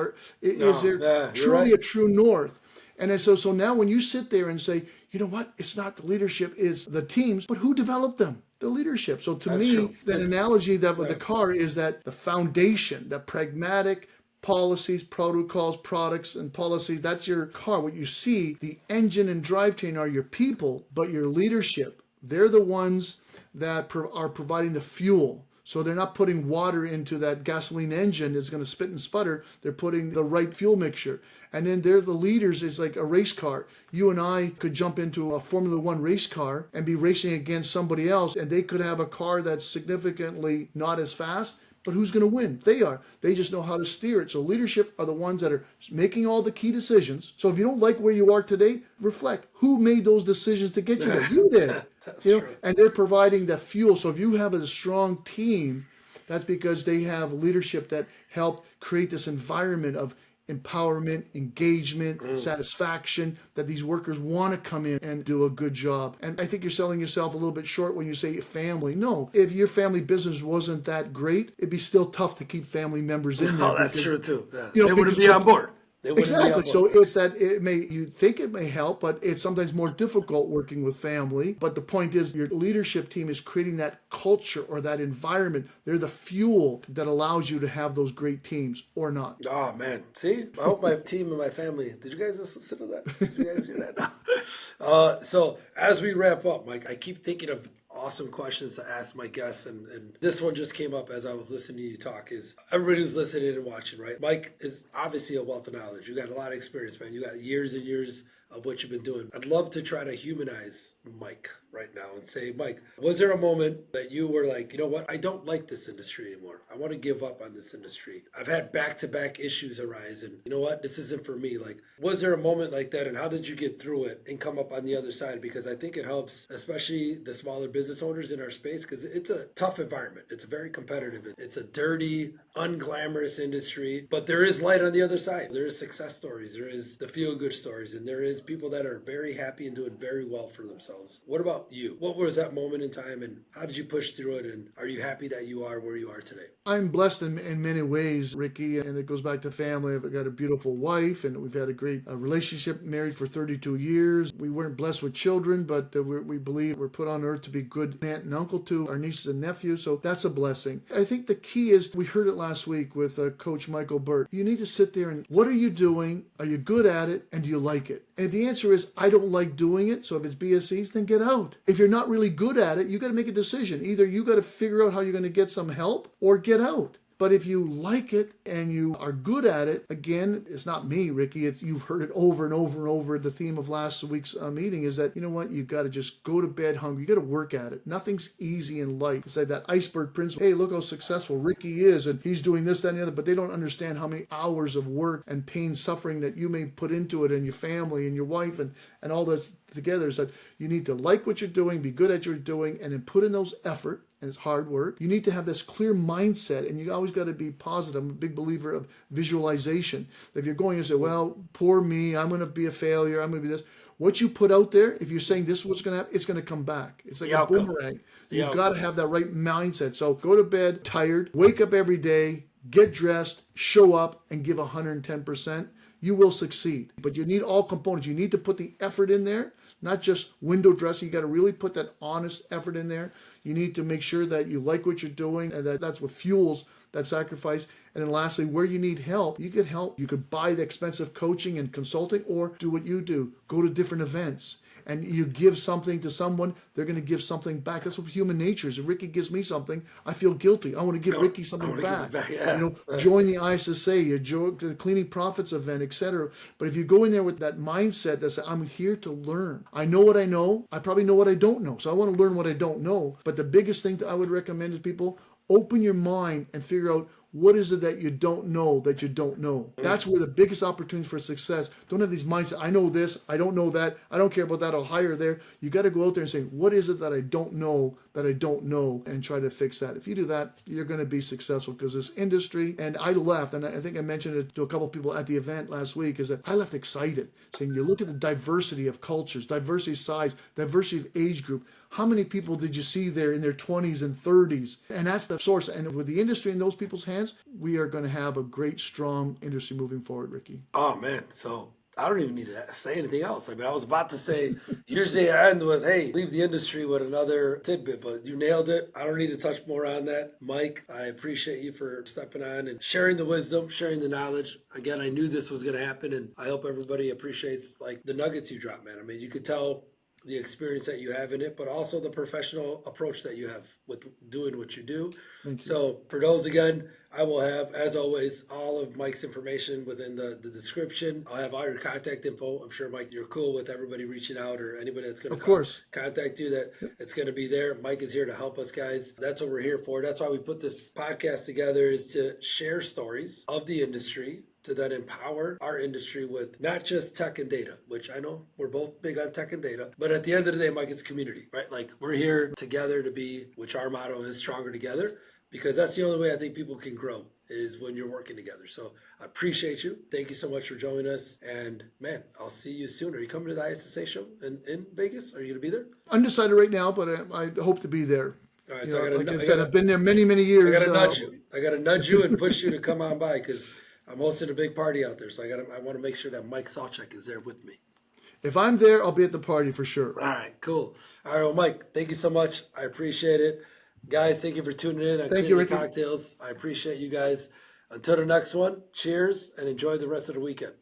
Speaker 2: Is there truly a true north? And then so now when you sit there and say, you know what, it's not the leadership, it's the teams, but who developed them? The leadership. So to me, that analogy that with the car is that the foundation, the pragmatic policies, protocols, products, and policies, that's your car. What you see, the engine and drivetrain are your people, but your leadership, they're the ones that are providing the fuel. So they're not putting water into that gasoline engine that's going to spit and sputter. They're putting the right fuel mixture. And then they're the leaders. Is like a race car. You and I could jump into a Formula One race car and be racing against somebody else, and they could have a car that's significantly not as fast, but who's going to win? They are. They just know how to steer it. So leadership are the ones that are making all the key decisions. So if you don't like where you are today, reflect. Who made those decisions to get you there? You did. True. And they're providing the fuel. So if you have a strong team, that's because they have leadership that helped create this environment of empowerment, engagement, satisfaction, that these workers want to come in and do a good job. And I think you're selling yourself a little bit short when you say family. No, if your family business wasn't that great, it'd be still tough to keep family members in there.
Speaker 1: Oh, that's true too. Yeah.
Speaker 2: You know,
Speaker 1: they wouldn't be on board.
Speaker 2: Exactly. So it's that you think it may help, but it's sometimes more difficult working with family. But the point is your leadership team is creating that culture or that environment. They're the fuel that allows you to have those great teams or not.
Speaker 1: Oh man. See, I hope my team and my family, did you guys listen to that? Did you guys hear that? So as we wrap up, Mike, I keep thinking of awesome questions to ask my guests, and this one just came up as I was listening to you talk. Is everybody who's listening and watching, right? Mike is obviously a wealth of knowledge. You got a lot of experience, man. You got years and years of what you've been doing. I'd love to try to humanize Mike right now and say, Mike, was there a moment that you were like, you know what, I don't like this industry anymore. I want to give up on this industry. I've had back-to-back issues arise, and you know what, this isn't for me. Like, was there a moment like that, and how did you get through it and come up on the other side? Because I think it helps, especially the smaller business owners in our space, because it's a tough environment. It's very competitive. It's a dirty, unglamorous industry, but there is light on the other side. There is success stories. There is the feel-good stories, and there is people that are very happy and doing very well for themselves. What about you? What was that moment in time, and how did you push through it, and are you happy that you are where you are today?
Speaker 2: I'm blessed in many ways, Ricky, and it goes back to family. I've got a beautiful wife, and we've had a great relationship, married for 32 years. We weren't blessed with children, but we believe we're put on earth to be good aunt and uncle to our nieces and nephews, so that's a blessing. I think the key is, we heard it last week with Coach Michael Burt, you need to sit there and, what are you doing? Are you good at it? And do you like it? And if the answer is, I don't like doing it, so if it's BSCs, then get out. If you're not really good at it, you got to make a decision. Either you got to figure out how you're going to get some help or get out. But if you like it and you are good at it, again, it's not me, Ricky. You've heard it over and over and over. The theme of last week's meeting is that, you know what, you got to just go to bed hungry. You got to work at it. Nothing's easy in life. It's like that iceberg principle. Hey, look how successful Ricky is, and he's doing this, that, and the other. But they don't understand how many hours of work and pain, suffering that you may put into it, and your family and your wife and all that together. Is that you need to like what you're doing, be good at what you're doing, and then put in those effort. And it's hard work. You need to have this clear mindset, and you always got to be positive. I'm a big believer of visualization. If you're going and say, well, poor me, I'm going to be a failure, I'm going to be this. What you put out there, if you're saying this is what's going to happen, it's going to come back. It's like a boomerang. You've got to have that right mindset. So go to bed tired, wake up every day, get dressed, show up, and give 110%. You will succeed. But you need all components. You need to put the effort in there, not just window dressing. You got to really put that honest effort in there. You need to make sure that you like what you're doing, and that's what fuels that sacrifice. And then lastly, where you need help, you get help. You could buy the expensive coaching and consulting, or do what you do. Go to different events. And you give something to someone, they're going to give something back. That's what human nature is. If Ricky gives me something, I feel guilty. I want to give Ricky something back.
Speaker 1: Yeah.
Speaker 2: You know, join the ISSA, you join the Cleaning Profits event, etc. But if you go in there with that mindset that says, I'm here to learn. I know what I know. I probably know what I don't know. So I want to learn what I don't know. But the biggest thing that I would recommend is people open your mind and figure out, what is it that you don't know that you don't know? That's where the biggest opportunity for success. Don't have these mindsets. I know this. I don't know that. I don't care about that. I'll hire there. You got to go out there and say, what is it that I don't know that that I don't know and try to fix that. If you do that, you're going to be successful because this industry, and I left, and I think I mentioned it to a couple of people at the event last week, is that I left excited, saying you look at the diversity of cultures, diversity of size, diversity of age group. How many people did you see there in their 20s and 30s? And that's the source. And with the industry in those people's hands, we are going to have a great, strong industry moving forward, Ricky.
Speaker 1: Oh man, so I don't even need to say anything else. I mean, I was about to say, usually I end with, hey, leave the industry with another tidbit, but you nailed it. I don't need to touch more on that. Mike, I appreciate you for stepping on and sharing the wisdom, sharing the knowledge. Again, I knew this was going to happen, and I hope everybody appreciates like the nuggets you drop, man. I mean, you could tell the experience that you have in it, but also the professional approach that you have with doing what you do.
Speaker 2: Thank you.
Speaker 1: So for those, again, I will have, as always, all of Mike's information within the description. I'll have all your contact info. I'm sure, Mike, you're cool with everybody reaching out or anybody that's going
Speaker 2: Of
Speaker 1: to
Speaker 2: course.
Speaker 1: contact you, that it's going to be there. Mike is here to help us, guys. That's what we're here for. That's why we put this podcast together, is to share stories of the industry, to then empower our industry with not just tech and data, which I know we're both big on tech and data, but at the end of the day, Mike, it's community, right? Like we're here together to be, which our motto is, stronger together, because that's the only way I think people can grow, is when you're working together. So I appreciate you. Thank you so much for joining us. And man, I'll see you soon. Are you coming to the ISSA show in Vegas? Are you going to be there?
Speaker 2: Undecided right now, but I hope to be there.
Speaker 1: All right,
Speaker 2: You
Speaker 1: so
Speaker 2: know,
Speaker 1: I gotta,
Speaker 2: like I said, I've been there many, many years.
Speaker 1: I gotta nudge you. I gotta nudge you and push you to come on by, because I'm hosting a big party out there. So I want to make sure that Mike Sawchuk is there with me.
Speaker 2: If I'm there, I'll be at the party for sure.
Speaker 1: All right, cool. All right, well, Mike, thank you so much. I appreciate it. Guys, thank you for tuning in on
Speaker 2: Thank you,
Speaker 1: Community
Speaker 2: Ricky.
Speaker 1: Cocktails. I appreciate you guys. Until the next one, cheers and enjoy the rest of the weekend.